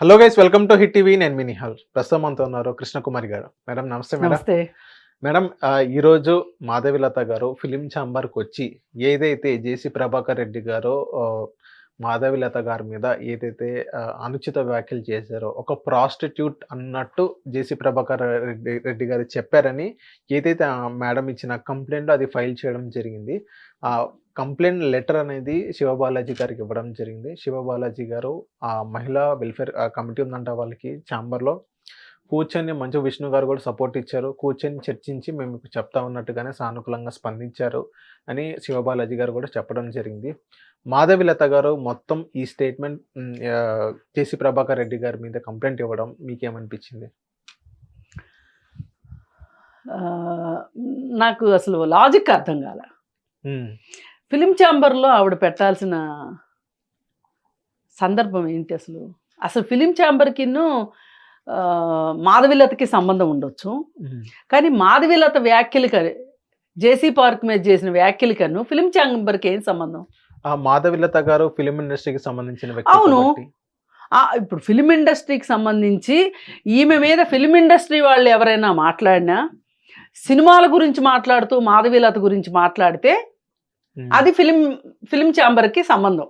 Hello guys, welcome to hit TV. నేను మీ నిహాల్. ప్రస్తుతం మనతో ఉన్నారు కృష్ణకుమారి గారు. మేడం నమస్తే మేడం. నమస్తే. మేడం, ఈరోజు మాధవిలత గారు ఫిలిం ఛాంబర్‌కి వచ్చి ఏదైతే జేసీ ప్రభాకర్ రెడ్డి గారో మాధవిలత గారి మీద ఏదైతే అనుచిత వ్యాఖ్యలు చేశారో, ఒక ప్రాస్టిట్యూట్ అన్నట్టు జేసీ ప్రభాకర్ రెడ్డి గారు చెప్పారని ఏదైతే మేడం ఇచ్చిన కంప్లెయింట్‌లో అది ఫైల్ చేయడం జరిగింది. కంప్లెయింట్ లెటర్ అనేది శివబాలాజీ గారికి ఇవ్వడం జరిగింది. శివబాలాజీ గారు మహిళా వెల్ఫేర్ కమిటీ ఉందంట వాళ్ళకి ఛాంబర్‌లో. కూర్చొని మంచు విష్ణు గారు కూడా సపోర్ట్ ఇచ్చారు. కూర్చొని చర్చించి మేము మీకు చెప్తా ఉన్నట్టుగానే సానుకూలంగా స్పందించారు అని శివబాలాజీ గారు కూడా చెప్పడం జరిగింది. మాధవిలత గారు మొత్తం ఈ స్టేట్మెంట్ జేసీ ప్రభాకర్ రెడ్డి గారి మీద కంప్లెయింట్ ఇవ్వడం మీకేమనిపించింది? నాకు అసలు లాజిక్ అర్థం కాల. ఫిలిం ఛాంబర్‌లో ఆవిడ పెట్టాల్సిన సందర్భం ఏంటి అసలు? అసలు ఫిలిం ఛాంబర్‌కిను మాధవిలతకి సంబంధం ఉండొచ్చు. కానీ మాధవిలత వ్యాఖ్యలకి, జేసీ పార్క్ మీద చేసిన వ్యాఖ్యలకను ఫిలిం ఛాంబర్‌కి ఏం సంబంధం? మాధవిలత గారు ఫిలిం ఇండస్ట్రీకి సంబంధించిన వ్యక్తి. అవును. ఇప్పుడు ఫిలిం ఇండస్ట్రీకి సంబంధించి ఈమె మీద ఫిలిం ఇండస్ట్రీ వాళ్ళు ఎవరైనా మాట్లాడినా, సినిమాల గురించి మాట్లాడుతూ మాధవిలత గురించి మాట్లాడితే అది ఫిలిం ఛాంబర్కి సంబంధం.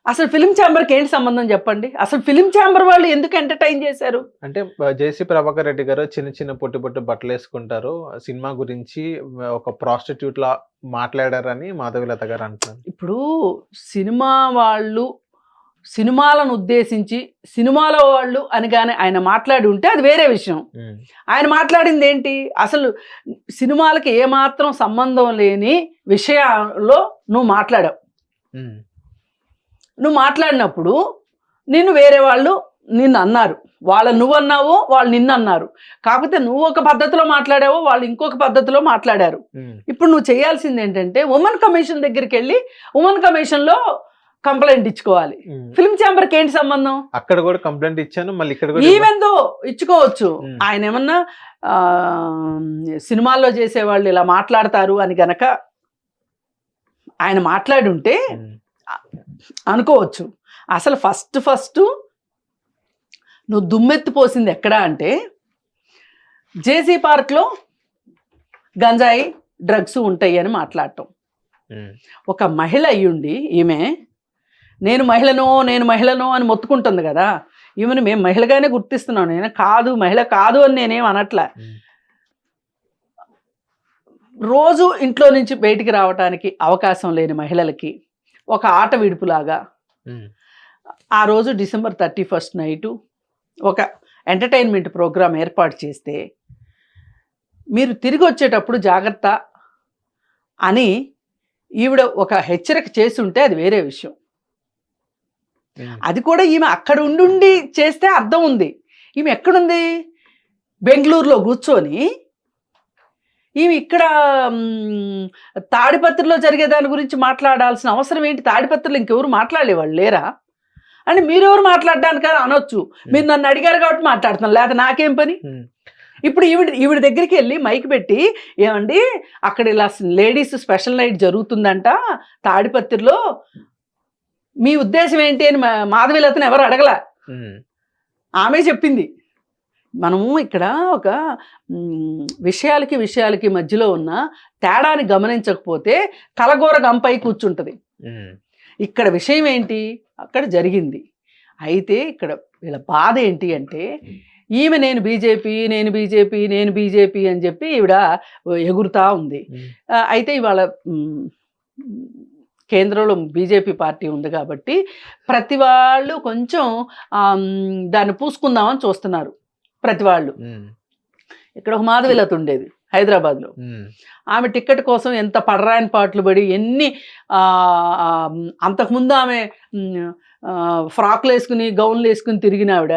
అసలు ఫిలిం ఛాంబర్కి ఏంటి సంబంధం చెప్పండి? అసలు ఫిలిం ఛాంబర్ వాళ్ళు ఎందుకు ఎంటర్టైన్ చేశారు? అంటే జేసీ ప్రభాకర్ రెడ్డి గారు చిన్న చిన్న పొట్టి బట్టలు వేసుకుంటారు, సినిమా గురించి ఒక ప్రాస్టిట్యూట్ లా మాట్లాడారని మాధవిలత గారు అంటున్నారు. ఇప్పుడు సినిమా వాళ్ళు సినిమాలను ఉద్దేశించి సినిమాల వాళ్ళు అని కానీ ఆయన మాట్లాడి ఉంటే అది వేరే విషయం. ఆయన మాట్లాడింది ఏంటి? అసలు సినిమాలకి ఏమాత్రం సంబంధం లేని విషయాల్లో నువ్వు మాట్లాడావు. నువ్వు మాట్లాడినప్పుడు నిన్ను వేరే వాళ్ళు నిన్ను అన్నారు, నువ్వు అన్నావు, వాళ్ళు నిన్ను అన్నారు. కాకపోతే నువ్వు ఒక పద్ధతిలో మాట్లాడావో, వాళ్ళు ఇంకొక పద్ధతిలో మాట్లాడారు. ఇప్పుడు నువ్వు చేయాల్సింది ఏంటంటే ఉమెన్ కమిషన్ దగ్గరికి వెళ్ళి ఉమెన్ కమిషన్లో కంప్లైంట్ ఇచ్చుకోవాలి. ఫిల్మ్ ఛాంబర్కి ఏంటి సంబంధం? అక్కడ కూడా కంప్లైంట్ ఇచ్చాను, మళ్ళీ ఇక్కడ కూడా ఈవెందో ఇచ్చుకోవచ్చు. ఆయన ఏమన్నా సినిమాల్లో చేసేవాళ్ళు ఇలా మాట్లాడతారు అని గనక ఆయన మాట్లాడి ఉంటే అనుకోవచ్చు. అసలు ఫస్ట్ నువ్వు దుమ్మెత్తిపోసింది ఎక్కడా అంటే జేసీ పార్క్లో గంజాయి డ్రగ్స్ ఉంటాయి అని మాట్లాడటం. ఒక మహిళ అయ్యుండి ఈమె నేను మహిళను అని మొత్తుకుంటుంది కదా. ఈమెను మేము మహిళగానే గుర్తిస్తున్నాం. నేను కాదు, మహిళ కాదు అని నేనేం అనట్లే. రోజు ఇంట్లో నుంచి బయటికి రావడానికి అవకాశం లేని మహిళలకి ఒక ఆట విడుపులాగా ఆ రోజు December 31 నైటు ఒక ఎంటర్టైన్మెంట్ ప్రోగ్రాం ఏర్పాటు చేస్తే మీరు తిరిగి వచ్చేటప్పుడు జాగ్రత్త అని ఈవిడ ఒక హెచ్చరిక చేసి ఉంటే అది వేరే విషయం. అది కూడా ఈమె అక్కడ ఉండి చేస్తే అర్థం ఉంది. ఈమె ఎక్కడుంది? బెంగళూరులో కూర్చొని ఈమె ఇక్కడ తాడిపత్రిలో జరిగే దాని గురించి మాట్లాడాల్సిన అవసరం ఏంటి? తాడిపత్రిలో ఇంకెవరు మాట్లాడేవాళ్ళు లేరా? అంటే మీరెవరు మాట్లాడడానికి అనొచ్చు. మీరు నన్ను అడిగారు కాబట్టి మాట్లాడుతున్నాను, లేకపోతే నాకేం పని? ఇప్పుడు ఈవిడ దగ్గరికి వెళ్ళి మైక్ పెట్టి ఏమండి అక్కడ ఇలా లేడీస్ స్పెషల్ నైట్ జరుగుతుందంట తాడిపత్రిలో, మీ ఉద్దేశం ఏంటి అని మాధవిలతను ఎవరు అడగల. ఆమె చెప్పింది. మనము ఇక్కడ ఒక విషయాలకి మధ్యలో ఉన్న తేడాని గమనించకపోతే కలగూర గంపై కూర్చుంటుంది. ఇక్కడ విషయం ఏంటి? అక్కడ జరిగింది. అయితే ఇక్కడ వీళ్ళ బాధ ఏంటి అంటే ఈమె నేను బీజేపీ అని చెప్పి ఈవిడ ఎగురుతా ఉంది. అయితే ఇవాళ కేంద్రంలో బీజేపీ పార్టీ ఉంది కాబట్టి ప్రతి వాళ్ళు కొంచెం దాన్ని పూసుకుందామని చూస్తున్నారు. ప్రతి వాళ్ళు. ఇక్కడ ఒక మాధవిలత ఉండేది హైదరాబాద్లో. ఆమె టికెట్ కోసం ఎంత పడరాని పాటలు పడి ఎన్ని అంతకుముందు ఆమె ఫ్రాక్లు వేసుకుని గౌన్లు వేసుకుని తిరిగిన ఆవిడ,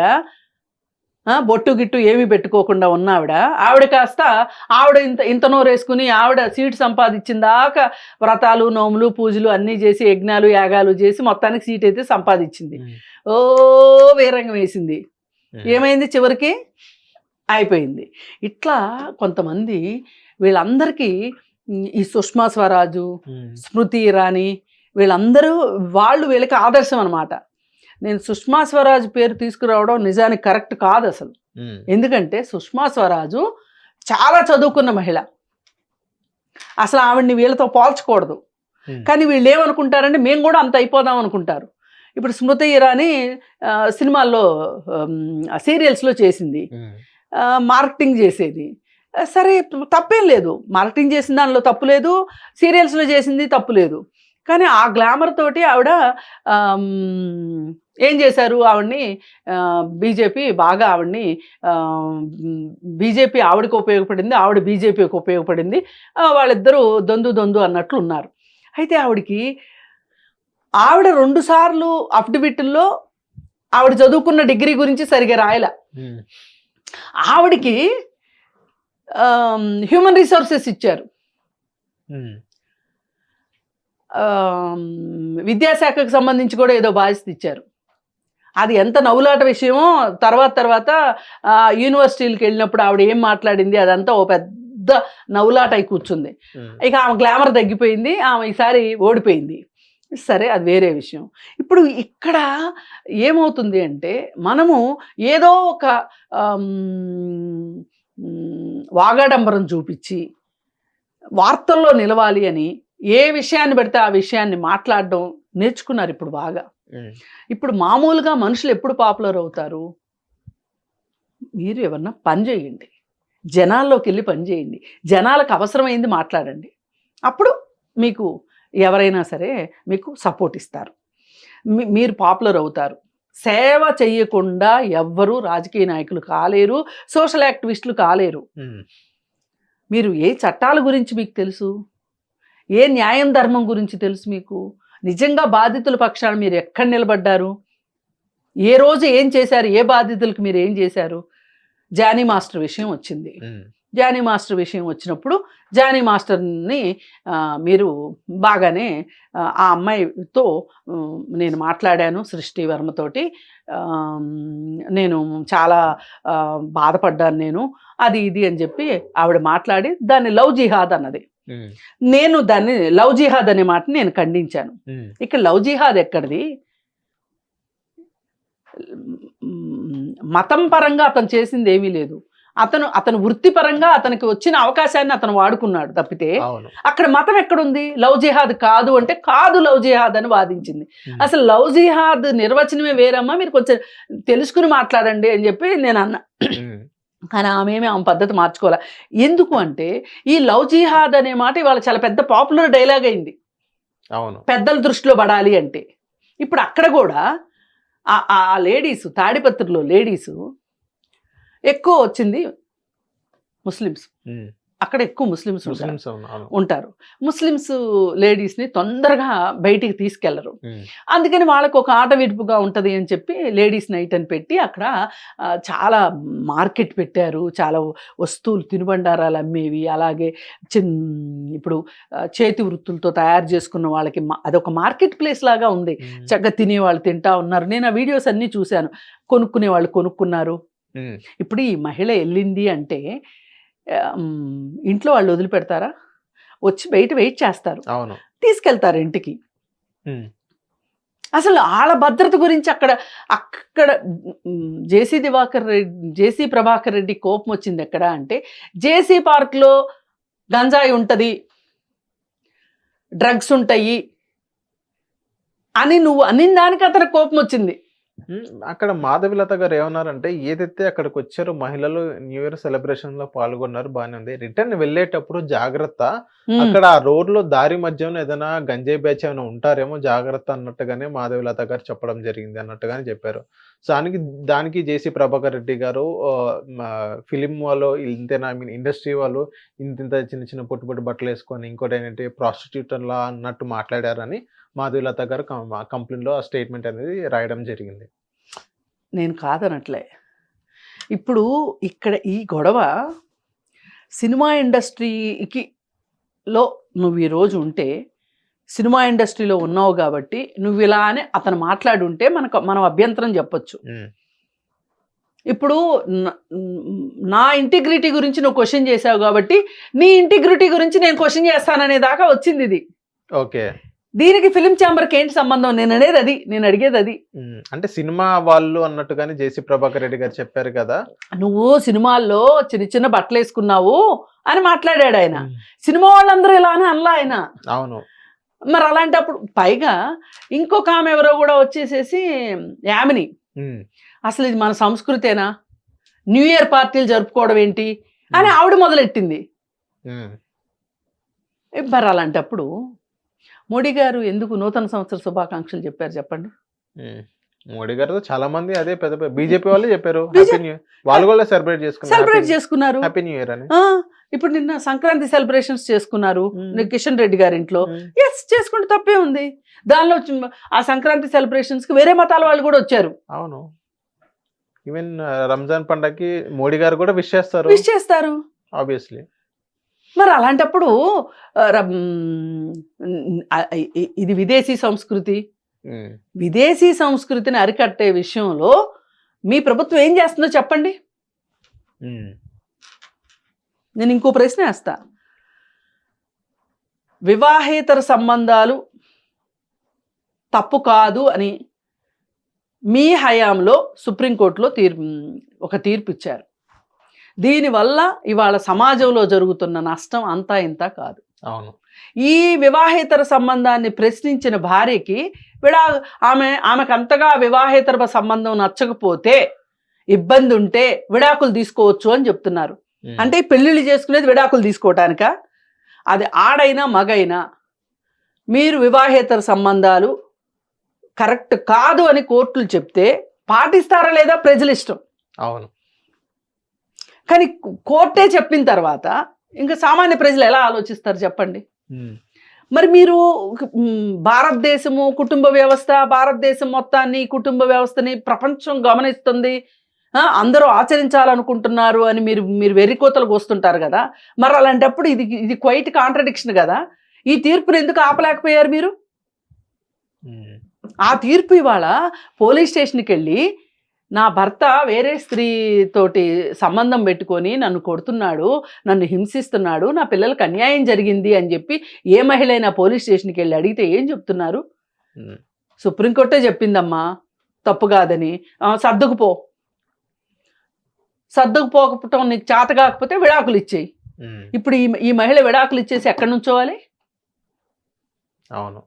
బొట్టు గిట్టు ఏమీ పెట్టుకోకుండా ఉన్న ఆవిడ కాస్త ఇంత నోరు వేసుకుని ఆవిడ సీటు సంపాదించిన దాకా వ్రతాలు నోములు పూజలు అన్నీ చేసి యజ్ఞాలు యాగాలు చేసి మొత్తానికి సీట్ అయితే సంపాదించింది. ఓ వీరంగం వేసింది. ఏమైంది? చివరికి అయిపోయింది. ఇట్లా కొంతమంది వీళ్ళందరికీ ఈ సుష్మా స్వరాజు, స్మృతి ఇరానీ వీళ్ళందరూ వీళ్ళకి ఆదర్శం అనమాట. నేను సుష్మా స్వరాజ్ పేరు తీసుకురావడం నిజానికి కరెక్ట్ కాదు అసలు. ఎందుకంటే సుష్మా స్వరాజు చాలా చదువుకున్న మహిళ, అసలు ఆవిడ్ని వీళ్ళతో పోల్చకూడదు. కానీ వీళ్ళు ఏమనుకుంటారంటే మేము కూడా అంత అయిపోదాం అనుకుంటారు. ఇప్పుడు స్మృతి ఇరానీ సినిమాల్లో సీరియల్స్లో చేసింది, మార్కెటింగ్ చేసేది. సరే తప్పేం లేదు, మార్కెటింగ్ చేసిన దానిలో తప్పు లేదు, సీరియల్స్లో చేసింది తప్పు లేదు. కానీ ఆ గ్లామర్ తోటి ఆవిడ ఏం చేశారు, ఆవిడ్ని బీజేపీ బాగా ఆవిడ్ని బీజేపీ ఆవిడకి ఉపయోగపడింది, ఆవిడ బీజేపీకి ఉపయోగపడింది, వాళ్ళిద్దరూ దొందు అన్నట్లు ఉన్నారు. అయితే ఆవిడ 2 సార్లు అఫిడవిట్లో ఆవిడ చదువుకున్న డిగ్రీ గురించి సరిగా రాయల. ఆవిడికి హ్యూమన్ రిసోర్సెస్ ఇచ్చారు, విద్యాశాఖకు సంబంధించి కూడా ఏదో బాధ్యత ఇచ్చారు. అది ఎంత నవ్వులాట విషయమో తర్వాత యూనివర్సిటీలకు వెళ్ళినప్పుడు ఆవిడ ఏం మాట్లాడింది అదంతా ఓ పెద్ద నవ్వులాట అయి కూర్చుంది. ఇక ఆమె గ్లామర్ తగ్గిపోయింది, ఆమె ఈసారి ఓడిపోయింది. సరే, అది వేరే విషయం. ఇప్పుడు ఇక్కడ ఏమవుతుంది అంటే మనము ఏదో ఒక వాగాడంబరం చూపించి వార్తల్లో నిలవాలి అని ఏ విషయాన్ని పెడితే ఆ విషయాన్ని మాట్లాడడం నేర్చుకున్నారు ఇప్పుడు బాగా. ఇప్పుడు మామూలుగా మనుషులు ఎప్పుడు పాపులర్ అవుతారు? మీరు ఎవరన్నా పని చేయండి, జనాల్లోకి వెళ్ళి పని చేయండి, జనాలకు అవసరమైంది మాట్లాడండి, అప్పుడు మీకు ఎవరైనా సరే మీకు సపోర్ట్ ఇస్తారు, మీరు పాపులర్ అవుతారు. సేవ చెయ్యకుండా ఎవ్వరూ రాజకీయ నాయకులు కాలేరు, సోషల్ యాక్టివిస్టులు కాలేరు. మీరు ఏ చట్టాల గురించి మీకు తెలుసు, ఏ న్యాయం ధర్మం గురించి తెలుసు మీకు? నిజంగా బాధితుల పక్షాన మీరు ఎక్కడ నిలబడ్డారు? ఏ రోజు ఏం చేశారు? ఏ బాధితులకు మీరు ఏం చేశారు? జానీ మాస్టర్ విషయం వచ్చింది. జానీ మాస్టర్ విషయం వచ్చినప్పుడు జానీ మాస్టర్ని మీరు బాగానే ఆ అమ్మాయితో నేను మాట్లాడాను, సృష్టి వర్మతోటి, నేను చాలా బాధపడ్డాను నేను, అది ఇది అని చెప్పి ఆవిడ మాట్లాడి దాన్ని లవ్ జిహాద్ అన్నది. నేను దాన్ని లవ్ జిహాద్ అనే మాట నేను ఖండించాను. ఇక్కడ లవ్ జిహాద్ ఎక్కడిది? మతం పరంగా అతను చేసింది ఏమీ లేదు. అతను వృత్తిపరంగా అతనికి వచ్చిన అవకాశాన్ని అతను వాడుకున్నాడు తప్పితే అక్కడ మతం ఎక్కడుంది? లవ్ జిహాద్ కాదు అంటే కాదు లవ్ జిహాద్ అని వాదించింది. అసలు లవ్ జిహాద్ నిర్వచనమే వేరమ్మా, మీరు కొంచెం తెలుసుకుని మాట్లాడండి అని చెప్పి నేను అన్నా. కానీ ఆమె పద్ధతి మార్చుకోవాలి. ఎందుకు అంటే ఈ లవ్ జిహాద్ అనే మాట ఇవాళ చాలా పెద్ద పాపులర్ డైలాగ్ అయింది, పెద్దల దృష్టిలో పడాలి అంటే. ఇప్పుడు అక్కడ కూడా ఆ లేడీసు, తాడిపత్రిలో లేడీసు ఎక్కువ వచ్చింది ముస్లిమ్స్, అక్కడ ఎక్కువ ముస్లిమ్స్ ఉంటారు. ముస్లిమ్స్ లేడీస్ని తొందరగా బయటికి తీసుకెళ్లరు, అందుకని వాళ్ళకు ఒక ఆట విడుపుగా ఉంటుంది అని చెప్పి లేడీస్ నైట్ అని పెట్టి అక్కడ చాలా మార్కెట్ పెట్టారు, చాలా వస్తువులు తినుబండారాలు అమ్మేవి, అలాగే ఇప్పుడు చేతి వృత్తులతో తయారు చేసుకున్న వాళ్ళకి అదొక మార్కెట్ ప్లేస్ లాగా ఉంది. చక్కగా తినేవాళ్ళు తింటా ఉన్నారు, నేను ఆ వీడియోస్ అన్నీ చూశాను, కొనుక్కునే వాళ్ళు కొనుక్కున్నారు. ఇప్పుడు ఈ మహిళ వెళ్ళింది అంటే ఇంట్లో వాళ్ళు వదిలిపెడతారా? వచ్చి బయట వెయిట్ చేస్తారు, తీసుకెళ్తారు ఇంటికి. అసలు వాళ్ళ భద్రత గురించి అక్కడ జేసీ ప్రభాకర్ రెడ్డి కోపం వచ్చింది ఎక్కడ అంటే, జేసీ పార్క్లో గంజాయి ఉంటుంది, డ్రగ్స్ ఉంటాయి అని నువ్వు అనిన దానికి అతను కోపం వచ్చింది. అక్కడ మాధవిలత గారు ఏమన్నారంటే, ఏదైతే అక్కడికి వచ్చారో మహిళలు న్యూ ఇయర్ సెలబ్రేషన్ లో పాల్గొన్నారు, బాగానే ఉంది, రిటర్న్ వెళ్ళేటప్పుడు జాగ్రత్త, అక్కడ ఆ రోడ్ లో దారి మధ్యలో ఏదైనా గంజాయి బ్యాచ్ ఏమైనా ఉంటారేమో జాగ్రత్త అన్నట్టుగానే మాధవిలత గారు చెప్పడం జరిగింది అన్నట్టుగానే చెప్పారు. సో దానికి జేసీ ప్రభాకర్ రెడ్డి గారు ఫిలిం వాళ్ళు ఇంతేనా, ఐ మీన్ ఇండస్ట్రీ వాళ్ళు ఇంత చిన్న చిన్న పొట్టు బట్టలు వేసుకొని ఇంకోటి ఏంటంటే ప్రాస్టిట్యూటర్లా అన్నట్టు మాట్లాడారని మాధవిలత గారు కంప్లైంట్లో ఆ స్టేట్మెంట్ అనేది రాయడం జరిగింది. నేను కాదనట్లే. ఇప్పుడు ఇక్కడ ఈ గొడవ సినిమా ఇండస్ట్రీలో నువ్వు ఈరోజు ఉంటే, సినిమా ఇండస్ట్రీలో ఉన్నావు కాబట్టి నువ్వు ఇలా అని అతను మాట్లాడి ఉంటే మనం అభ్యంతరం చెప్పొచ్చు. ఇప్పుడు నా ఇంటిగ్రిటీ గురించి నువ్వు క్వశ్చన్ చేసావు కాబట్టి నీ ఇంటిగ్రిటీ గురించి నేను క్వశ్చన్ చేస్తాననే దాకా వచ్చింది ఇది. ఓకే, దీనికి ఫిలిం ఛాంబర్కి ఏంటి సంబంధం? నేను అడిగేది అది. అంటే సినిమా వాళ్ళు అన్నట్టుగానే జేసీ ప్రభాకర్ రెడ్డి గారు చెప్పారు కదా, నువ్వు సినిమాల్లో చిన్న చిన్న బట్టలు వేసుకున్నావు అని మాట్లాడాడు ఆయన. సినిమా వాళ్ళందరూ ఇలా అని అనలా ఆయన. అవును. మరి అలాంటప్పుడు పైగా ఇంకొక ఆమె ఎవరో కూడా వచ్చేసేసి యామిని, అసలు ఇది మన సంస్కృతేనా, న్యూ ఇయర్ పార్టీలు జరుపుకోవడం ఏంటి అని ఆవిడ మొదలెట్టింది. మరి అలాంటప్పుడు మోడీ గారు ఎందుకు నూతన సంవత్సర శుభాకాంక్షలు చెప్పారు చెప్పండి? మోడీ గారితో చాలా మంది అదే పెద్ద బీజేపీ వాళ్ళు చెప్పారు, వాళ్ళు కూడా సెలబ్రేట్ చేసుకున్నారు హ్యాపీ న్యూ ఇయర్ అని. ఇప్పుడు నిన్న సంక్రాంతి సెలబ్రేషన్స్ చేసుకున్నారు కిషన్ రెడ్డి గారి ఇంట్లో. ఎస్, చేసుకుంటే తప్పే ఉంది. దానిలో ఆ సంక్రాంతి సెలబ్రేషన్స్ కి వేరే మతాల వాళ్ళు కూడా వచ్చారు. అవును, ఈవెన్ రంజాన్ పండగకి మోడీ గారు కూడా విష్ చేస్తారు ఆబ్వియస్లీ. మరి అలాంటప్పుడు ఇది విదేశీ సంస్కృతి. విదేశీ సంస్కృతిని అరికట్టే విషయంలో మీ ప్రభుత్వం ఏం చేస్తుందో చెప్పండి. నేను ఇంకో ప్రశ్న వేస్తా. వివాహేతర సంబంధాలు తప్పు కాదు అని మీ హయాంలో సుప్రీంకోర్టులో ఒక తీర్పు ఇచ్చారు. దీనివల్ల ఇవాళ సమాజంలో జరుగుతున్న నష్టం అంతా ఇంత కాదు. అవును. ఈ వివాహేతర సంబంధాన్ని ప్రశ్నించిన భార్యకి ఆమెకు అంతగా వివాహేతర సంబంధం నచ్చకపోతే, ఇబ్బంది ఉంటే విడాకులు తీసుకోవచ్చు అని చెప్తున్నారు. అంటే పెళ్లిళ్ళు చేసుకునేది విడాకులు తీసుకోవటానిక? అది ఆడైనా మగైనా మీరు వివాహేతర సంబంధాలు కరెక్ట్ కాదు అని కోర్టులు చెప్తే పాటిస్తారా లేదా ప్రజల ఇష్టం. అవును. కానీ కోర్టే చెప్పిన తర్వాత ఇంకా సామాన్య ప్రజలు ఎలా ఆలోచిస్తారు చెప్పండి? మరి మీరు భారతదేశము కుటుంబ వ్యవస్థ, భారతదేశం మొత్తాన్ని కుటుంబ వ్యవస్థని ప్రపంచం గమనిస్తుంది, అందరూ ఆచరించాలనుకుంటున్నారు అని మీరు వెర్రికోతలకు వస్తుంటారు కదా. మరి అలాంటప్పుడు ఇది క్వైట్ కాంట్రడిక్షన్ కదా. ఈ తీర్పును ఎందుకు ఆపలేకపోయారు మీరు? ఆ తీర్పు ఇవాళ పోలీస్ స్టేషన్కి వెళ్ళి నా భర్త వేరే స్త్రీతోటి సంబంధం పెట్టుకొని నన్ను కొడుతున్నాడు, నన్ను హింసిస్తున్నాడు, నా పిల్లలకు అన్యాయం జరిగింది అని చెప్పి ఏ మహిళ అయినా పోలీస్ స్టేషన్కి వెళ్ళి అడిగితే ఏం చెప్తున్నారు? సుప్రీంకోర్టే చెప్పిందమ్మా తప్పు కాదని, సర్దుకుపోకపోవటం నీకు చేత కాకపోతే విడాకులు ఇచ్చేయి. ఇప్పుడు ఈ మహిళ విడాకులు ఇచ్చేసి ఎక్కడి నుంచోవాలి? అవును.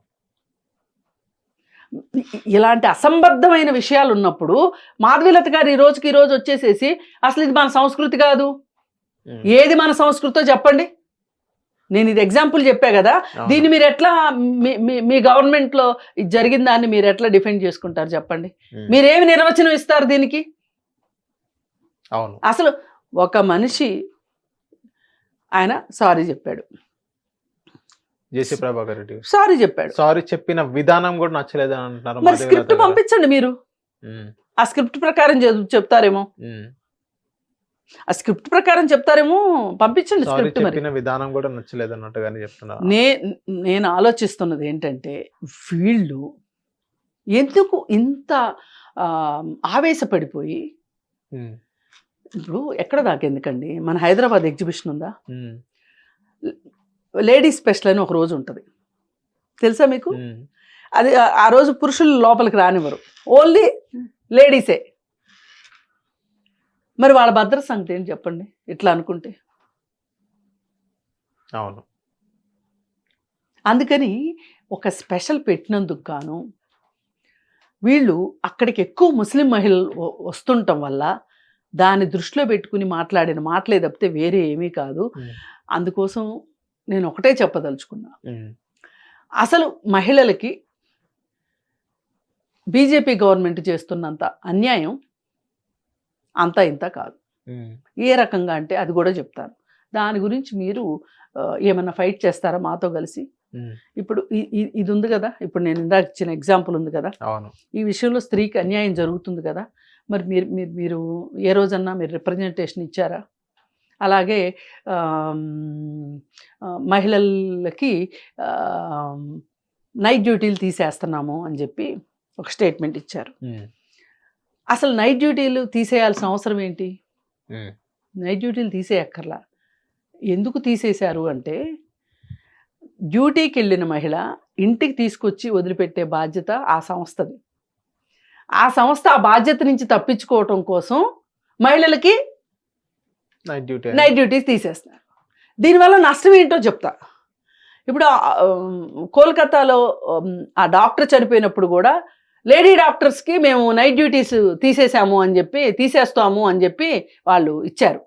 ఇలాంటి అసంబద్ధమైన విషయాలు ఉన్నప్పుడు మాధవీలత గారు ఈ రోజు వచ్చేసేసి అసలు ఇది మన సంస్కృతి కాదు, ఏది మన సంస్కృతో చెప్పండి. నేను ఇది ఎగ్జాంపుల్ చెప్పా కదా. దీన్ని మీరు ఎట్లా మీ గవర్నమెంట్లో జరిగిన దాన్ని మీరు ఎట్లా డిఫెండ్ చేసుకుంటారు చెప్పండి? మీరేమి నిర్వచనం ఇస్తారు దీనికి? అవును. అసలు ఒక మనిషి ఆయన సారీ చెప్పాడు, జేసీ ప్రభాకర్ రెడ్డి సారీ చెప్పాడు, సారీ చెప్పిన విధానం కూడా నచ్చలేదు అంటున్నారు. మరి స్క్రిప్ట్ పంపించండి మీరు, ఆ స్క్రిప్ట్ ప్రకారం చెప్తారేమో, ఆ స్క్రిప్ట్ ప్రకారం చెప్తారేమో, పంపించండి స్క్రిప్ట్. చెప్పిన విధానం కూడా నచ్చలేదు అన్నట్టుగానే చెప్తున్నారు. నేను ఆలోచిస్తున్నది ఏంటంటే వీళ్ళు ఎందుకు ఇంత ఆవేశపడిపోయి, ఇప్పుడు ఎక్కడ దాకా ఎందుకండి, మన హైదరాబాద్ ఎగ్జిబిషన్ ఉందా, లేడీస్ స్పెషల్ అని ఒక రోజు ఉంటుంది తెలుసా మీకు? అది ఆ రోజు పురుషులు లోపలికి రానివ్వరు, ఓన్లీ లేడీసే. మరి వాళ్ళ భద్రత సంగతి ఏంటి చెప్పండి ఇట్లా అనుకుంటే? అవును. అందుకని ఒక స్పెషల్ పెట్టినందుకు గాను వీళ్ళు అక్కడికి ఎక్కువ ముస్లిం మహిళలు వస్తుండటం వల్ల దాన్ని దృష్టిలో పెట్టుకుని మాట్లాడిన మాటలే తప్పితే వేరే ఏమీ కాదు. అందుకోసం నేను ఒకటే చెప్పదలుచుకున్నా, అసలు మహిళలకి బీజేపీ గవర్నమెంట్ చేస్తున్నంత అన్యాయం అంతా ఇంత కాదు. ఏ రకంగా అంటే అది కూడా చెప్తాను. దాని గురించి మీరు ఏమన్నా ఫైట్ చేస్తారా మాతో కలిసి? ఇప్పుడు ఇది ఉంది కదా, ఇప్పుడు నేను ఇందాక ఇచ్చిన ఎగ్జాంపుల్ ఉంది కదా, ఈ విషయంలో స్త్రీకి అన్యాయం జరుగుతుంది కదా, మరి మీరు ఏ రోజన్నా మీరు రిప్రజెంటేషన్ ఇచ్చారా? అలాగే మహిళలకి నైట్ డ్యూటీలు తీసేస్తున్నాము అని చెప్పి ఒక స్టేట్మెంట్ ఇచ్చారు. అసలు నైట్ డ్యూటీలు తీసేయాల్సిన అవసరం ఏంటి? నైట్ డ్యూటీలు తీసేయక్కర్లా. ఎందుకు తీసేశారు అంటే డ్యూటీకి వెళ్ళిన మహిళ ఇంటికి తీసుకొచ్చి వదిలిపెట్టే బాధ్యత ఆ సంస్థది. ఆ సంస్థ ఆ బాధ్యత నుంచి తప్పించుకోవటం కోసం మహిళలకి నైట్ డ్యూటీస్ తీసేస్తారు. దీనివల్ల నష్టం ఏంటో చెప్తా. ఇప్పుడు కోల్కతాలో ఆ డాక్టర్ చనిపోయినప్పుడు కూడా లేడీ డాక్టర్స్కి మేము నైట్ డ్యూటీస్ తీసేస్తాము అని చెప్పి వాళ్ళు ఇచ్చారు.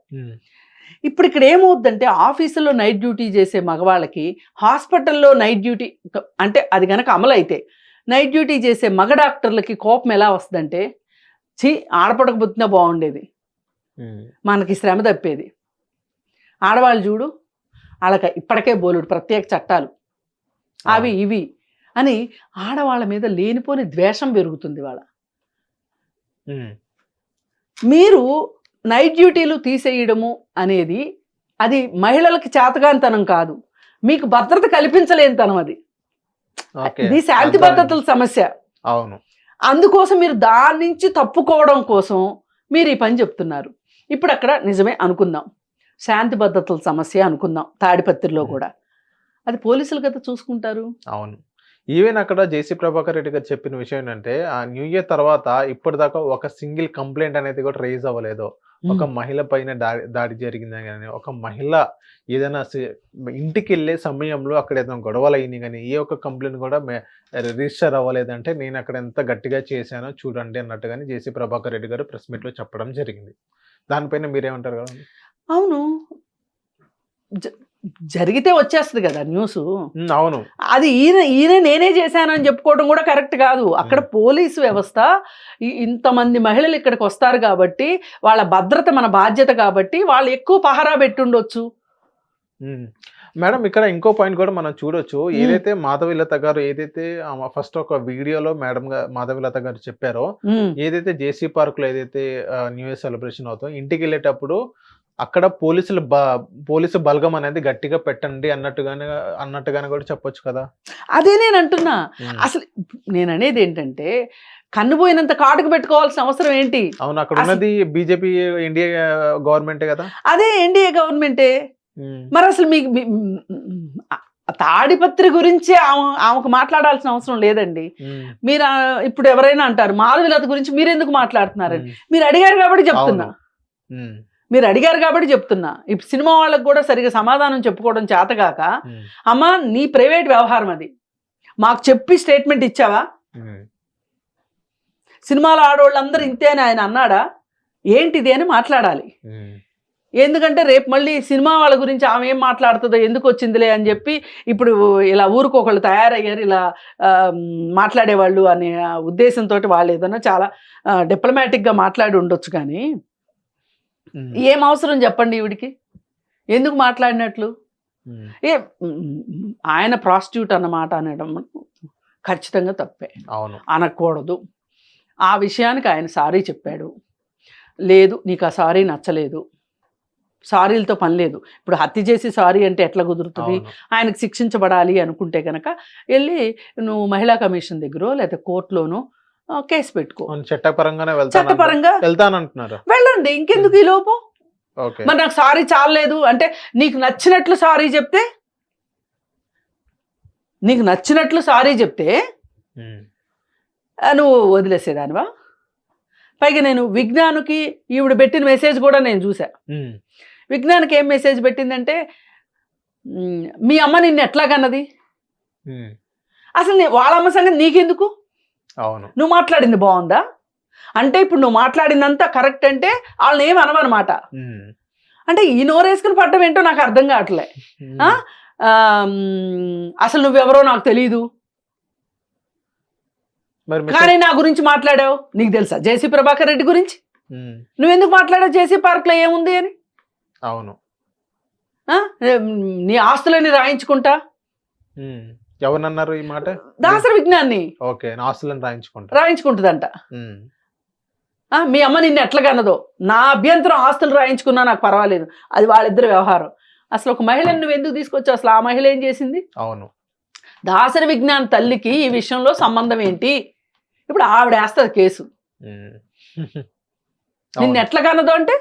ఇప్పుడు ఇక్కడ ఏమవుద్దంటే ఆఫీసులో నైట్ డ్యూటీ చేసే మగవాళ్ళకి హాస్పిటల్లో నైట్ డ్యూటీ అంటే అది కనుక అమలు అయితే నైట్ డ్యూటీ చేసే మగ డాక్టర్లకి కోపం ఎలా వస్తుందంటే, ఆడపడకపోతున్నా బాగుండేది, మనకి శ్రమ తప్పేది. ఆడవాళ్ళు చూడు వాళ్ళకి ఇప్పటికే బోలుడు ప్రత్యేక చట్టాలు అవి ఇవి అని ఆడవాళ్ళ మీద లేనిపోని ద్వేషం పెరుగుతుంది వాళ్ళ. మీరు నైట్ డ్యూటీలు తీసేయడము అనేది అది మహిళలకి చేతగానితనం కాదు, మీకు భద్రత కల్పించలేనితనం. అది ఇది శాంతి భద్రతల సమస్య. అవును, అందుకోసం మీరు దాని నుంచి తప్పుకోవడం కోసం మీరు ఈ పని చెప్తున్నారు. ఇప్పుడు అక్కడ నిజమే అనుకుందాం, శాంతి భద్రతల సమస్య అనుకుందాం, తాడిపత్రిలో కూడా అది పోలీసులు కదా చూసుకుంటారు. అవును, ఈవెన్ అక్కడ జేసీ ప్రభాకర్ రెడ్డి గారు చెప్పిన విషయం ఏంటంటే, ఆ న్యూ ఇయర్ తర్వాత ఇప్పటిదాకా ఒక సింగిల్ కంప్లైంట్ అనేది కూడా రేజ్ అవ్వలేదు. ఒక మహిళ పైన దాడి జరిగిందని కానీ, ఒక మహిళ ఏదైనా ఇంటికి వెళ్ళే సమయంలో అక్కడ ఏదైనా గొడవలు అయినాయి కానీ ఏ ఒక్క కంప్లైంట్ కూడా రిజిస్టర్ అవ్వలేదంటే నేను అక్కడ ఎంత గట్టిగా చేశానో చూడండి అన్నట్టుగానే జేసీ ప్రభాకర్ రెడ్డి గారు ప్రెస్ మీట్లో చెప్పడం జరిగింది. దానిపైన మీరేమంటారు కదా? అవును, జరిగితే వచ్చేస్తుంది కదా న్యూస్. అవును, అది ఈయన నేనే చేశానని చెప్పుకోవడం కూడా కరెక్ట్ కాదు. అక్కడ పోలీసు వ్యవస్థ ఇంతమంది మహిళలు ఇక్కడికి వస్తారు కాబట్టి వాళ్ళ భద్రత మన బాధ్యత కాబట్టి వాళ్ళు ఎక్కువ పహరా పెట్టుండొచ్చు. మేడం ఇక్కడ ఇంకో పాయింట్ కూడా మనం చూడొచ్చు. ఏదైతే మాధవీలత గారు ఏదైతే ఫస్ట్ ఒక వీడియోలో మేడం మాధవీలత గారు చెప్పారో, ఏదైతే జేసీ పార్క్ లో ఏదైతే న్యూ ఇయర్ సెలబ్రేషన్ అవుతుందో ఇంటికి వెళ్ళేటప్పుడు అక్కడ పోలీసు బలగం అనేది గట్టిగా పెట్టండి అన్నట్టుగానే కూడా చెప్పొచ్చు కదా. అదే నేను అంటున్నా. అసలు నేను అనేది ఏంటంటే కన్నుపోయినంత కాటుకు పెట్టుకోవాల్సిన అవసరం ఏంటి? అవును, అక్కడ ఉన్నది బీజేపీ ఎన్డీఏ గవర్నమెంటే కదా. అదే ఎన్డీఏ గవర్నమెంటే. మరి అసలు మీకు తాడిపత్రి గురించి ఆమెకు మాట్లాడాల్సిన అవసరం లేదండి. మీరు ఇప్పుడు ఎవరైనా అంటారు మాధవీలత గురించి మీరెందుకు మాట్లాడుతున్నారండి? మీరు అడిగారు కాబట్టి చెప్తున్నా. ఇప్పుడు సినిమా వాళ్ళకు కూడా సరిగా సమాధానం చెప్పుకోవడం చేతగాక, అమ్మా నీ ప్రైవేట్ వ్యవహారం అది, మాకు చెప్పి స్టేట్మెంట్ ఇచ్చావా? సినిమాలో ఆడవాళ్ళందరూ ఇంతే అని ఆయన అన్నాడా? ఏంటిది అని మాట్లాడాలి. ఎందుకంటే రేపు మళ్ళీ సినిమా వాళ్ళ గురించి ఆమె ఏం మాట్లాడుతుందో ఎందుకు వచ్చిందిలే అని చెప్పి ఇప్పుడు ఇలా ఊరుకోకళ్ళు తయారయ్యారు, ఇలా మాట్లాడేవాళ్ళు అనే ఉద్దేశంతో వాళ్ళు ఏదైనా చాలా డిప్లొమాటిక్గా మాట్లాడి ఉండొచ్చు. కానీ ఏం అవసరం చెప్పండి ఈవిడికి? ఎందుకు మాట్లాడినట్లు? ఆయన ప్రాస్టిట్యూట్ అన్నమాట అనడం ఖచ్చితంగా తప్పే, అనకూడదు. ఆ విషయానికి ఆయన సారీ చెప్పాడు. లేదు నీకు ఆ సారీ నచ్చలేదు, సారీలతో పని లేదు. ఇప్పుడు హత్య చేసి సారీ అంటే ఎట్లా కుదురుతుంది? ఆయనకు శిక్షించబడాలి అనుకుంటే కనుక వెళ్ళి నువ్వు మహిళా కమిషన్ దగ్గర లేదా కోర్టులోనో కేసు పెట్టుకో. చట్టపరంగా వెళ్ళండి, ఇంకెందుకు ఈ లోపు? మరి నాకు సారీ చాలలేదు అంటే నీకు నచ్చినట్లు సారీ చెప్తే నువ్వు వదిలేసేదానివా? పైగా నేను విజ్ఞానికి ఈవిడ పెట్టిన మెసేజ్ కూడా నేను చూసా. విజ్ఞానికి ఏం మెసేజ్ పెట్టిందంటే, మీ అమ్మ నిన్ను ఎట్లాగన్నది, అసలు వాళ్ళ అమ్మ సంగతి నీకెందుకు, నువ్వు మాట్లాడింది బాగుందా అంటే ఇప్పుడు నువ్వు మాట్లాడిందంతా కరెక్ట్ అంటే వాళ్ళని ఏమి అనవన్నమాట. అంటే ఈ నోరేసుకుని పడ్డం ఏంటో నాకు అర్థం కావట్లే. అసలు నువ్వెవరో నాకు తెలీదు కానీ నా గురించి మాట్లాడావు. నీకు తెలుసా జేసీ ప్రభాకర్ రెడ్డి గురించి? నువ్వెందుకు మాట్లాడావు జేసీ పార్క్ లో ఏముంది అని? అవును, నీ ఆస్తులని రాయించుకుంటా. ఎవరన్నారు ఈ మాట? దాసరి విజ్ఞాన్ని రాయించుకుంటుందంట. మీ అమ్మ నిన్ను ఎట్లాగన్నదో, నా అభ్యంతరం ఆస్తులు రాయించుకున్నా నాకు పర్వాలేదు, అది వాళ్ళిద్దరు వ్యవహారం. అసలు ఒక మహిళను నువ్వు ఎందుకు తీసుకొచ్చావు? అసలు ఆ మహిళ ఏం చేసింది? అవును, దాసరి విజ్ఞాన్ తల్లికి ఈ విషయంలో సంబంధం ఏంటి? ఇప్పుడు ఆవిడ వేస్తుంది కేసు. నిన్ను ఎట్లాగన్నదో అంటే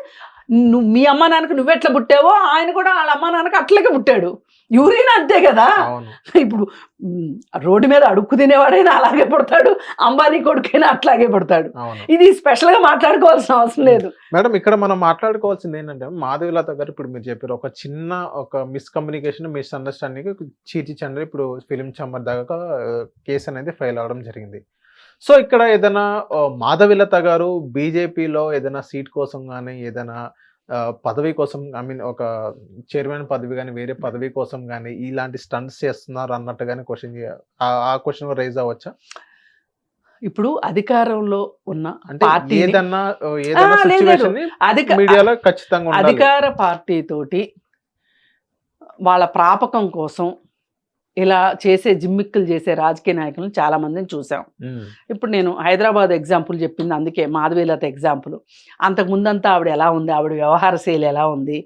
నువ్వు మీ అమ్మా నాన్నకు నువ్వెట్లా పుట్టావో ఆయన కూడా వాళ్ళ అమ్మా నాన్నకు అట్లాగే పుట్టాడు. ఎవరైనా అంతే కదా. ఇప్పుడు రోడ్డు మీద అడుక్కు తినేవాడైనా అలాగే పుడతాడు, అంబానీ కొడుకైనా అట్లాగే పుడతాడు. ఇది స్పెషల్ గా మాట్లాడుకోవాల్సిన అవసరం లేదు. మేడం ఇక్కడ మనం మాట్లాడుకోవాల్సింది ఏంటంటే మాధవీలత గారు ఇప్పుడు మీరు చెప్పారు ఒక చిన్న ఒక మిస్కమ్యూనికేషన్ మిస్అండర్స్టాండింగ్ చీచి చంద్ర ఇప్పుడు ఫిలిం ఛాంబర్ దాకా కేసు అనేది ఫైల్ అవడం జరిగింది. సో ఇక్కడ ఏదైనా మాధవీలత గారు బీజేపీలో ఏదైనా సీట్ కోసం కానీ ఏదైనా పదవి కోసం ఐ మీన్ ఒక చైర్మన్ పదవి కానీ వేరే పదవి కోసం కానీ ఇలాంటి స్టంట్స్ చేస్తున్నారు అన్నట్టుగానే క్వశ్చన్ ఆ క్వశ్చన్ రైజ్ అవ్వచ్చా? ఇప్పుడు అధికారంలో ఉన్న అంటే ఏదన్నా సిచ్యువేషన్ మీడియాలో ఖచ్చితంగా అధికార పార్టీ తోటి వాళ్ళ ప్రాపకం కోసం ఇలా చేసే జిమ్మిక్కులు చేసే రాజకీయ నాయకులను చాలా మందిని చూసాం. ఇప్పుడు నేను హైదరాబాద్ ఎగ్జాంపుల్ చెప్పింది అందుకే, మాధవీలత ఎగ్జాంపుల్. అంతకుముందంతా ఆవిడ ఎలా ఉంది, ఆవిడ వ్యవహార శైలి ఎలా ఉంది,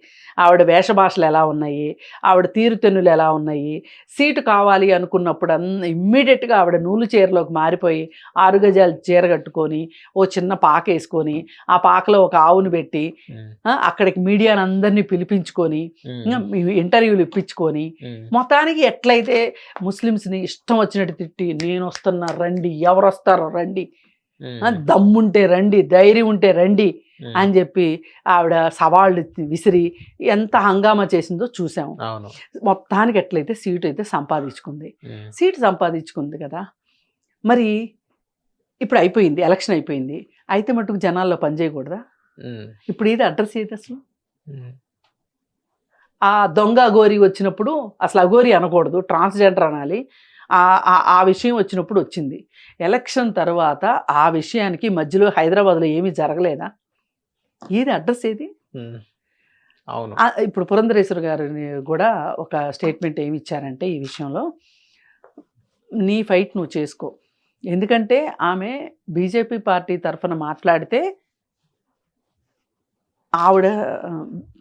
ఆవిడ వేషభాషలు ఎలా ఉన్నాయి, ఆవిడ తీరుతెన్నులు ఎలా ఉన్నాయి, సీటు కావాలి అనుకున్నప్పుడు ఇమ్మీడియట్గా ఆవిడ నూలు చీరలోకి మారిపోయి 6 గజాలు చీర కట్టుకొని ఓ చిన్న పాక వేసుకొని ఆ పాకలో ఒక ఆవును పెట్టి అక్కడికి మీడియాని అందరినీ పిలిపించుకొని ఇంటర్వ్యూలు ఇప్పించుకొని మొత్తానికి ఎట్లయితే ముస్లిమ్స్ని ఇష్టం వచ్చినట్టు తిట్టి నేను వస్తున్నా రండి, ఎవరు వస్తారో రండి, దమ్ముంటే రండి, ధైర్యం ఉంటే రండి అని చెప్పి ఆవిడ సవాళ్ళు విసిరి ఎంత హంగామా చేసిందో చూసాము. మొత్తానికి ఎట్లయితే సీటు అయితే సంపాదించుకుంది. సీటు సంపాదించుకుంది కదా, మరి ఇప్పుడు అయిపోయింది, ఎలక్షన్ అయిపోయింది, అయితే మటుకు జనాల్లో పనిచేయకూడదా? ఇప్పుడు ఇది అడ్రస్ ఏది అసలు? ఆ దొంగ అఘోరి వచ్చినప్పుడు అసలు అఘోరి అనకూడదు, ట్రాన్స్జెండర్ అనాలి. ఆ విషయం వచ్చినప్పుడు వచ్చింది. ఎలక్షన్ తర్వాత ఆ విషయానికి మధ్యలో హైదరాబాద్లో ఏమీ జరగలేదా? ఏది అడ్రస్ ఏది? ఇప్పుడు పురంధరేశ్వర గారిని కూడా ఒక స్టేట్మెంట్ ఏమి ఇచ్చారంటే ఈ విషయంలో, నీ ఫైట్ నువ్వు చేసుకో, ఎందుకంటే ఆమె బీజేపీ పార్టీ తరఫున మాట్లాడితే ఆవిడ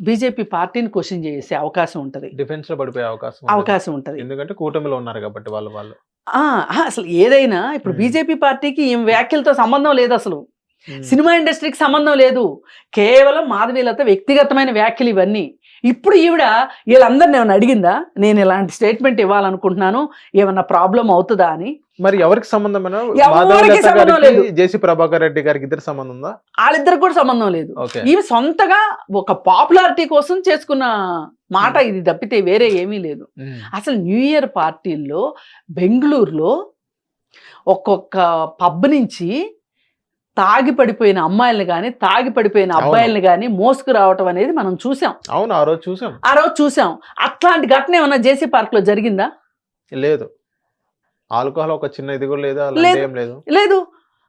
బీజేపీ పార్టీని క్వశ్చన్ చేసే అవకాశం ఉంటుంది, డిఫెన్స్ లో పడిపోయే అవకాశం ఉంటుంది. ఎందుకంటే కూటమిలో ఉన్నారు కాబట్టి వాళ్ళు అసలు ఏదైనా ఇప్పుడు బీజేపీ పార్టీకి ఈ వ్యాఖ్యలతో సంబంధం లేదు, అసలు సినిమా ఇండస్ట్రీకి సంబంధం లేదు, కేవలం మాధవీలత వ్యక్తిగతమైన వ్యాఖ్యలు ఇవన్నీ. ఇప్పుడు ఈవిడ వీళ్ళందరిని ఏమైనా అడిగిందా, నేను ఇలాంటి స్టేట్మెంట్ ఇవ్వాలనుకుంటున్నాను, ఏమన్నా ప్రాబ్లం అవుతుందా అని? మరి ఎవరికి సంబంధం? జేసీ ప్రభాకర్ రెడ్డి గారికి ఇద్దరు సంబంధం ఉందా? వాళ్ళిద్దరికి కూడా సంబంధం లేదు. ఈమె సొంతగా ఒక పాపులారిటీ కోసం చేసుకున్న మాట ఇది తప్పితే వేరే ఏమీ లేదు. అసలు న్యూ ఇయర్ పార్టీల్లో బెంగళూరులో ఒక్కొక్క పబ్ నుంచి తాగి పడిపోయిన అమ్మాయిల్ని కానీ తాగి పడిపోయిన అబ్బాయిల్ని కానీ మోసుకు రావటం అనేది మనం చూసాం. అవును, ఆ రోజు చూసాం. అట్లాంటి ఘటన ఏమన్నా జేసీ పార్క్ లో జరిగిందా? లేదు. ఆల్కహాల్ ఒక చిన్న ఇది కూడా లేదు.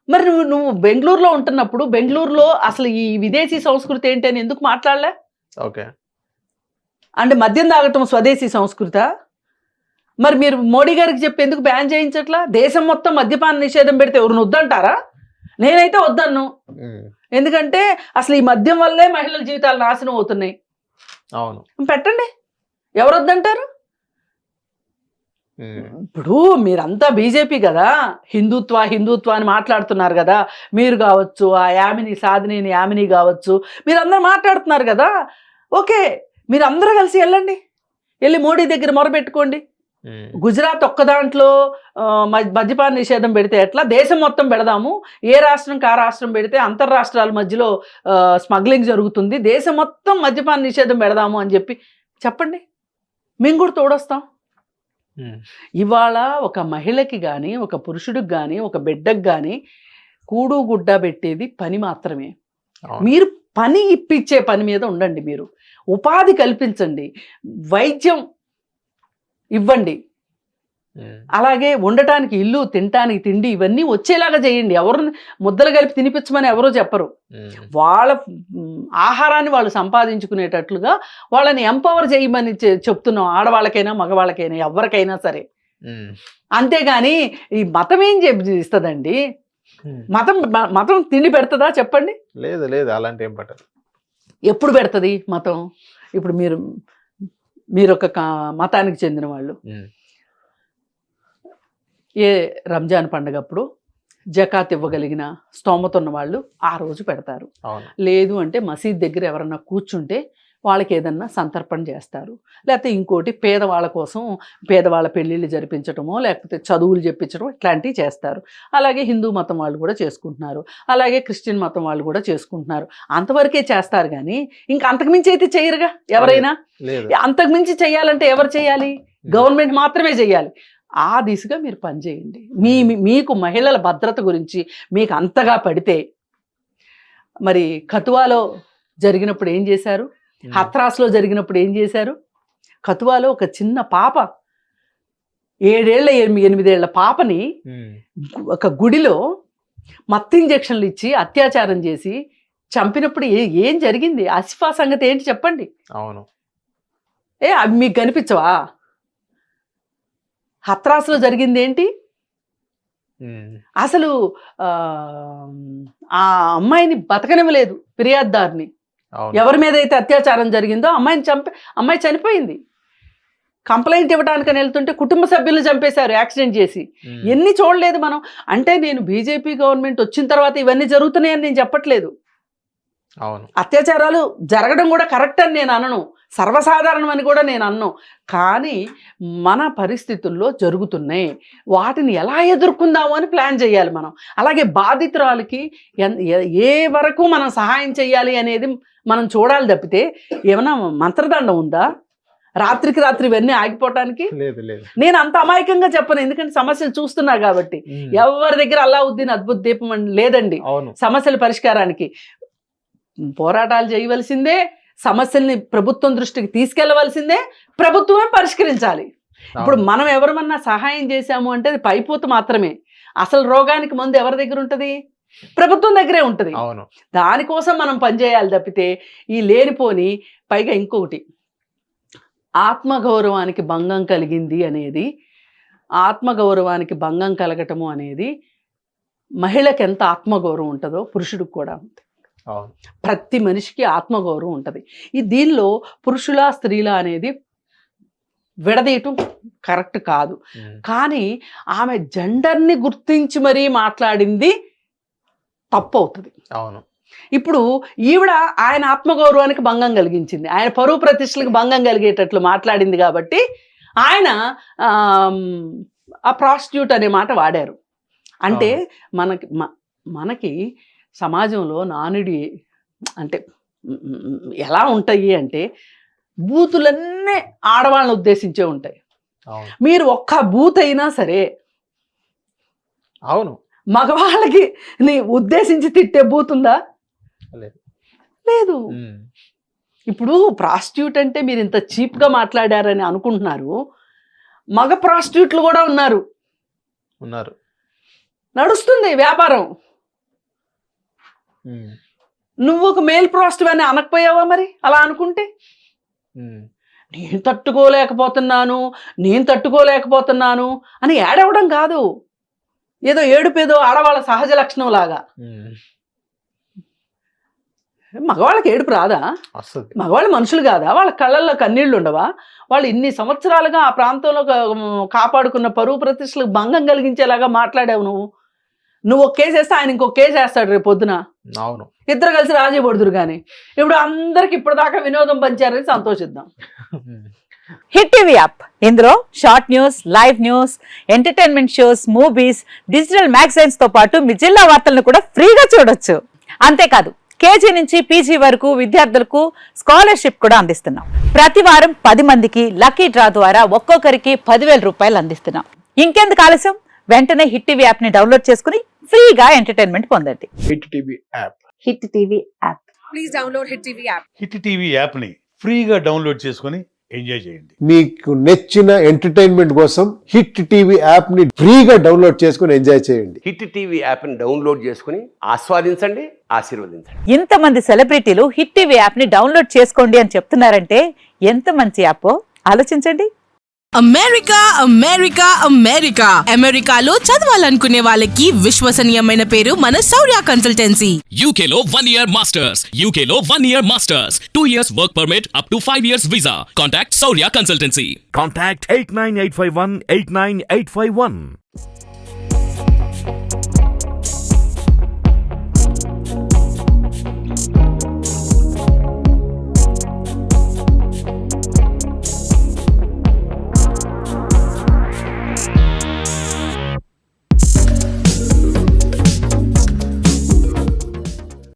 మరి నువ్వు బెంగళూరులో ఉంటున్నప్పుడు బెంగళూరులో అసలు ఈ విదేశీ సంస్కృతి ఏంటి అని ఎందుకు మాట్లాడలే? అంటే మద్యం తాగటం స్వదేశీ సంస్కృత? మరి మీరు మోడీ గారికి చెప్పి ఎందుకు బ్యాన్ చేయించట్లా? దేశం మొత్తం మద్యపాన నిషేధం పెడితే ఎవరిని వద్దంటారా? నేనైతే వద్దన్ను. ఎందుకంటే అసలు ఈ మద్యం వల్లే మహిళల జీవితాలు నాశనం అవుతున్నాయి. అవును, పెట్టండి, ఎవరు వద్దంటారు? ఇప్పుడు మీరంతా బీజేపీ కదా, హిందుత్వ అని మాట్లాడుతున్నారు కదా, మీరు కావచ్చు, ఆ సాధినేని యామిని కావచ్చు, మీరందరూ మాట్లాడుతున్నారు కదా. ఓకే, మీరు అందరూ కలిసి వెళ్ళి మోడీ దగ్గర మొరపెట్టుకోండి. గుజరాత్ ఒక్క దాంట్లో మద్యపాన నిషేధం పెడితే ఎట్లా, దేశం మొత్తం పెడదాము, ఏ రాష్ట్రంకి ఆ రాష్ట్రం పెడితే అంతర్రాష్ట్రాల మధ్యలో స్మగ్లింగ్ జరుగుతుంది, దేశం మొత్తం మద్యపాన నిషేధం పెడదాము అని చెప్పండి, మేము కూడా తోడొస్తాం. ఇవాళ ఒక మహిళకి కానీ ఒక పురుషుడికి కానీ ఒక బిడ్డకు కానీ కూడు గుడ్డ పెట్టేది పని మాత్రమే. మీరు పని ఇప్పించే పని మీద ఉండండి, మీరు ఉపాధి కల్పించండి, వైద్యం ఇవ్వండి, అలాగే ఉండటానికి ఇల్లు, తినటానికి తిండి, ఇవన్నీ వచ్చేలాగా చేయండి. ఎవరిని ముద్దలు కలిపి తినిపించమని ఎవరో చెప్పరు. వాళ్ళ ఆహారాన్ని వాళ్ళు సంపాదించుకునేటట్లుగా వాళ్ళని ఎంపవర్ చేయమని చెప్తున్నాం, ఆడవాళ్ళకైనా మగవాళ్ళకైనా ఎవరికైనా సరే. అంతేగాని ఈ మతం ఏం ఇస్తుందండి? మతం తిండి పెడుతుందా చెప్పండి? లేదు, అలాంటి ఏం పట్టదు. ఎప్పుడు పెడుతుంది మతం? ఇప్పుడు మీరు ఒక మతానికి చెందిన వాళ్ళు, ఏ రంజాన్ పండుగప్పుడు జకాత్ ఇవ్వగలిగిన స్తోమత ఉన్న వాళ్ళు ఆ రోజు పెడతారు. అవును. లేదు అంటే మసీద్ దగ్గర ఎవరన్నా కూర్చుంటే వాళ్ళకి ఏదన్నా సంతర్పణ చేస్తారు. లేకపోతే ఇంకోటి పేదవాళ్ళ కోసం పేదవాళ్ళ పెళ్ళిళ్ళు జరిపించడమో లేకపోతే చదువులు చెప్పించడం ఇట్లాంటివి చేస్తారు. అలాగే హిందూ మతం వాళ్ళు కూడా చేసుకుంటున్నారు, అలాగే క్రిస్టియన్ మతం వాళ్ళు కూడా చేసుకుంటున్నారు. అంతవరకే చేస్తారు కానీ ఇంకా అంతకుమించి అయితే చేయరుగా ఎవరైనా. అంతకుమించి చేయాలంటే ఎవరు చేయాలి? గవర్నమెంట్ మాత్రమే చేయాలి. ఆ దిశగా మీరు పనిచేయండి. మీకు మహిళల భద్రత గురించి మీకు అంతగా పడితే మరి కతువాలో జరిగినప్పుడు ఏం చేశారు, హత్రాస్లో జరిగినప్పుడు ఏం చేశారు? కతువాలో ఒక చిన్న పాప 7 ఏళ్ల 8 ఏళ్ల పాపని ఒక గుడిలో మత్తు ఇంజక్షన్లు ఇచ్చి అత్యాచారం చేసి చంపినప్పుడు ఏం జరిగింది? అసిఫా సంగతి ఏంటి చెప్పండి. అవును. అవి మీకు కనిపించవా? హత్రాస్లో జరిగింది ఏంటి? అసలు ఆ అమ్మాయిని బతకనివ్వలేదు ఫిర్యాదుదారుని. ఎవరి మీద అయితే అత్యాచారం జరిగిందో అమ్మాయి చనిపోయింది. కంప్లైంట్ ఇవ్వడానికని వెళ్తుంటే కుటుంబ సభ్యులను చంపేశారు యాక్సిడెంట్ చేసి. ఎన్ని చూడలేదు మనం. అంటే నేను బీజేపీ గవర్నమెంట్ వచ్చిన తర్వాత ఇవన్నీ జరుగుతున్నాయని నేను చెప్పట్లేదు. అవును, అత్యాచారాలు జరగడం కూడా కరెక్ట్ అని నేను అనను, సర్వసాధారణం అని కూడా నేను అన్ను. కానీ మన పరిస్థితుల్లో జరుగుతున్నాయి, వాటిని ఎలా ఎదుర్కొందాము అని ప్లాన్ చేయాలి మనం. అలాగే బాధితురాలకి ఏ వరకు మనం సహాయం చేయాలి అనేది మనం చూడాలి తప్పితే ఏమైనా మంత్రదండం ఉందా రాత్రికి రాత్రి ఇవన్నీ ఆగిపోవటానికి? నేను అంత అమాయకంగా చెప్పను, ఎందుకంటే సమస్యలు చూస్తున్నా కాబట్టి. ఎవరి దగ్గర అల్లావుద్దీన్ అద్భుత దీపం లేదండి సమస్యల పరిష్కారానికి. పోరాటాలు చేయవలసిందే, సమస్యల్ని ప్రభుత్వం దృష్టికి తీసుకెళ్లవలసిందే, ప్రభుత్వమే పరిష్కరించాలి. ఇప్పుడు మనం ఎవరమన్నా సహాయం చేశాము అంటే అది పైపోతు మాత్రమే. అసలు రోగానికి మందు ఎవరి దగ్గర ఉంటుంది? ప్రభుత్వం దగ్గరే ఉంటుంది. దానికోసం మనం పనిచేయాలి తప్పితే ఈ లేనిపోని. పైగా ఇంకొకటి, ఆత్మగౌరవానికి భంగం కలిగింది అనేది, ఆత్మగౌరవానికి భంగం కలగటము అనేది మహిళకి ఎంత ఆత్మగౌరవం ఉంటుందో పురుషుడికి కూడా ఉంది. ప్రతి మనిషికి ఆత్మగౌరవం ఉంటుంది. దీనిలో పురుషుల స్త్రీల అనేది విడదీయటం కరెక్ట్ కాదు. కానీ ఆమె జెండర్ని గుర్తించి మరీ మాట్లాడింది తప్పు అవుతుంది. అవును. ఇప్పుడు ఈవిడ ఆయన ఆత్మగౌరవానికి భంగం కలిగించింది, ఆయన పరువు ప్రతిష్టలకు భంగం కలిగేటట్లు మాట్లాడింది కాబట్టి ఆయన ఆ ప్రాస్టిట్యూట్ అనే మాట వాడారు. అంటే మనకి సమాజంలో నానుడి అంటే ఎలా ఉంటాయి అంటే బూతులన్నీ ఆడవాళ్ళని ఉద్దేశించే ఉంటాయి. మీరు ఒక్క బూత్ అయినా సరే అవును మగవాళ్ళకి ఉద్దేశించి తిట్టే బూత్ ఉందా? లేదు. ఇప్పుడు ప్రాస్టిట్యూట్ అంటే మీరు ఇంత చీప్గా మాట్లాడారని అనుకుంటున్నారు. మగ ప్రాస్టిట్యూట్లు కూడా ఉన్నారు, నడుస్తుంది వ్యాపారం. నువ్వు ఒక మేల్ ప్రాస్టిట్యూట్ అని అనకపోయావా మరి? అలా అనుకుంటే నేను తట్టుకోలేకపోతున్నాను అని ఏడవడం కాదు, ఏదో ఏడుపేదో ఆడవాళ్ళ సహజ లక్షణం లాగా. మగవాళ్ళకి ఏడుపు రాదా? మగవాళ్ళు మనుషులు కాదా? వాళ్ళ కళ్ళల్లో కన్నీళ్లు ఉండవా? వాళ్ళు ఇన్ని సంవత్సరాలుగా ఆ ప్రాంతంలో కాపాడుకున్న పరువు ప్రతిష్టలకు భంగం కలిగించేలాగా మాట్లాడావు. నువ్వు ఒక కేసు వేస్తే ఆయన ఇంకో కేసు వేస్తాడు రేపు పొద్దున. ఇద్దరు కలిసి రాజీ పడుదురు. కానీ ఇప్పుడు అందరికి ఇప్పటిదాకా వినోదం పంచారని సంతోషిద్దాం. హిట్ టీవీ యాప్, ఇందులో short news, live news, entertainment shows, movies, digital magazines తో పాటు మీ జిల్లా వార్తలను కూడా ఫ్రీగా చూడొచ్చు. అంతేకాదు కేజీ నుంచి పీజీ వరకు విద్యార్థులకు స్కాలర్షిప్ కూడా అందిస్తున్నాం. ప్రతి వారం 10 మందికి లక్కీ డ్రా ద్వారా ఒక్కొక్కరికి 10,000 రూపాయలు అందిస్తున్నాం. ఇంకెందుకు ఆలస్యం, వెంటనే హిట్ టీవీ యాప్ ని డౌన్లోడ్ చేసుకుని ఫ్రీగా ఎంటర్టైన్మెంట్ పొందండి. Hit TV app. Hit TV app. Please download hit TV app. Hit TV app ని ఫ్రీగా డౌన్లోడ్ చేసుకుని ఎంజాయ్ చేయండి. మీకు నచ్చిన ఎంటర్టైన్మెంట్ కోసం హిట్ టీవీ యాప్ ని ఫ్రీగా డౌన్లోడ్ చేసుకుని ఎంజాయ్ చేయండి. హిట్ టీవీ యాప్ ని డౌన్లోడ్ చేసుకుని ఆస్వాదించండి, ఆశీర్వదించండి. ఇంతమంది సెలబ్రిటీలు హిట్ టీవీ యాప్ ని డౌన్లోడ్ చేసుకోండి అని చెప్తున్నారంటే ఎంత మంచి యాప్ ఆలోచించండి. అమెరికా అమెరికాలో చదవాలనుకునే వాళ్ళకి విశ్వసనీయమైన పేరు మన శౌర్య కన్సల్టెన్సీ. UK లో 1 year masters, UK లో 1 year masters, 2 years work permit up to 5 years visa. Contact Saurya Consultancy. Contact 89851 89851.